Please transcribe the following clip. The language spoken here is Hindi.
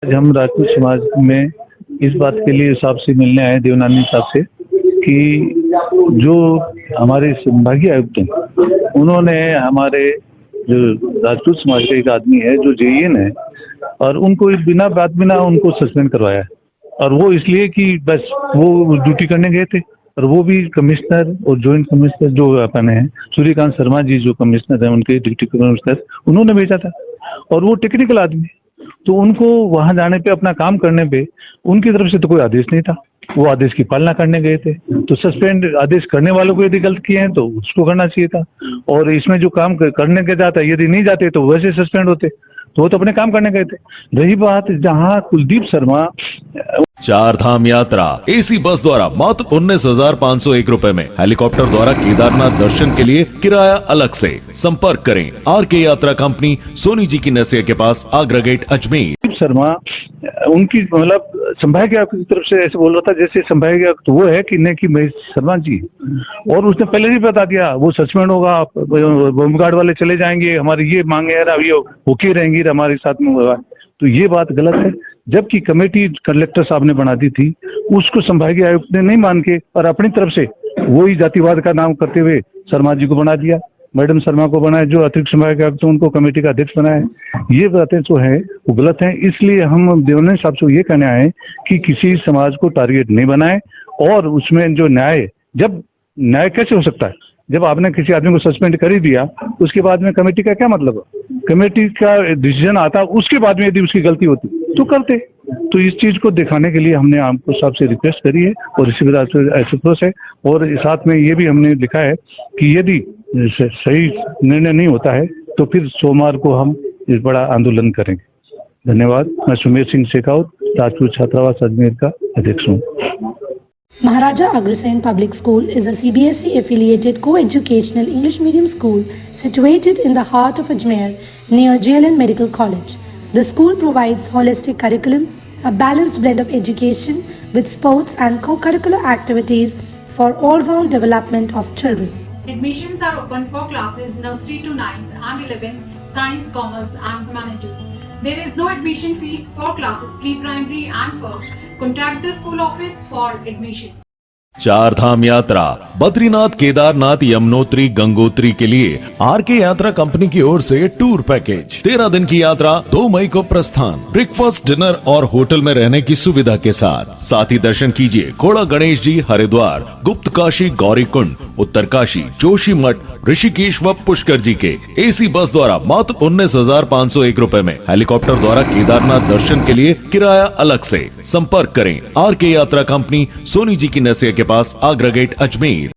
आज हम राजपूत समाज में इस बात के लिए साहब से मिलने आए, देवनानी साहब से, कि जो हमारे संभागीय आयुक्त हैं उन्होंने हमारे जो राजपूत समाज का एक आदमी है जो जेईएन है और उनको बिना उनको सस्पेंड करवाया है। और वो इसलिए कि बस वो ड्यूटी करने गए थे और वो भी कमिश्नर और ज्वाइंट कमिश्नर जो अपने हैं सूर्यकांत शर्मा जी जो कमिश्नर है उनके डिप्टी कमिश्नर उन्होंने भेजा था और वो टेक्निकल आदमी है। तो उनको वहां जाने पे अपना काम करने पे उनकी तरफ से तो कोई आदेश नहीं था, वो आदेश की पालना करने गए थे। तो सस्पेंड आदेश करने वालों को यदि गलत किए हैं तो उसको करना चाहिए था, और इसमें जो काम करने के जाता यदि नहीं जाते तो वैसे सस्पेंड होते। तो वो तो अपने काम करने गए थे। रही बात जहां कुलदीप शर्मा चार धाम यात्रा एसी बस द्वारा मात्र 19,501 रुपए में, हेलीकॉप्टर द्वारा केदारनाथ दर्शन के लिए किराया अलग से। संपर्क करें आरके यात्रा कंपनी, सोनी जी की नसिया के पास, आगरा गेट, अजमेर। शर्मा उनकी मतलब संभागीय आयुक्त की तरफ से ऐसे बोल रहा था जैसे संभागीय आयुक्त वो है कि नहीं कि महेश शर्मा जी, और उसने पहले ही बता दिया वो सस्पेंड होगा, होमगार्ड वाले चले जाएंगे, हमारी ये मांगे है ये होके रहेंगी हमारे साथ में होगा। तो ये बात गलत है। जबकि कमेटी कलेक्टर साहब ने बना दी थी, उसको संभागीय आयुक्त ने नहीं मान के और अपनी तरफ से वही जातिवाद का नाम करते हुए शर्मा जी को बना दिया, मैडम शर्मा को बनाया जो अतिरिक्त संभागीय आयुक्त उनको कमेटी का अध्यक्ष बनाया। ये बातें जो है वो गलत है। इसलिए हम देवनानी साहब से ये कहने आए कि किसी समाज को टारगेट नहीं बनाए, और उसमें जो न्याय कैसे हो सकता है जब आपने किसी आदमी को सस्पेंड कर ही दिया, उसके बाद में कमेटी का क्या मतलब है? कमेटी का डिसीजन आता उसके बाद में यदि उसकी गलती होती तो करते। तो इस चीज को दिखाने के लिए हमने आपको साहब से रिक्वेस्ट करी है और इसी वजह से एसोप्रोस है, और साथ में ये भी हमने लिखा है कि यदि सही निर्णय नहीं होता है तो फिर सोमवार को हम इस बड़ा आंदोलन करेंगे। धन्यवाद। मैं सुमेर सिंह शेखावत, राजपूत छात्रावास अजमेर का अध्यक्ष हूँ। Maharaja Agrasen Public School is a CBSE affiliated co-educational English medium school situated in the heart of Ajmer near JLN Medical College. The school provides holistic curriculum, a balanced blend of education with sports and co-curricular activities for all-round development of children. Admissions are open for classes nursery to 9th and 11th, science, commerce and humanities. There is no admission fees for classes pre-primary and first. Contact the school office for admissions. चार धाम यात्रा बद्रीनाथ, केदारनाथ, यमुनोत्री, गंगोत्री के लिए आरके यात्रा कंपनी की ओर से टूर पैकेज। 13 दिन की यात्रा 2 मई को प्रस्थान। ब्रेकफास्ट, डिनर और होटल में रहने की सुविधा के साथ ही दर्शन कीजिए खोड़ा गणेश जी, हरिद्वार, गुप्त काशी, गौरी कुंड, उत्तर काशी, जोशी मठ, ऋषिकेश व पुष्कर जी के एसी बस द्वारा मात्र 19,501 रुपए में, हेलीकॉप्टर द्वारा केदारनाथ दर्शन के लिए किराया अलग से। संपर्क करें आरके यात्रा कंपनी, सोनी जी की नसिया के पास, आगरा गेट, अजमेर।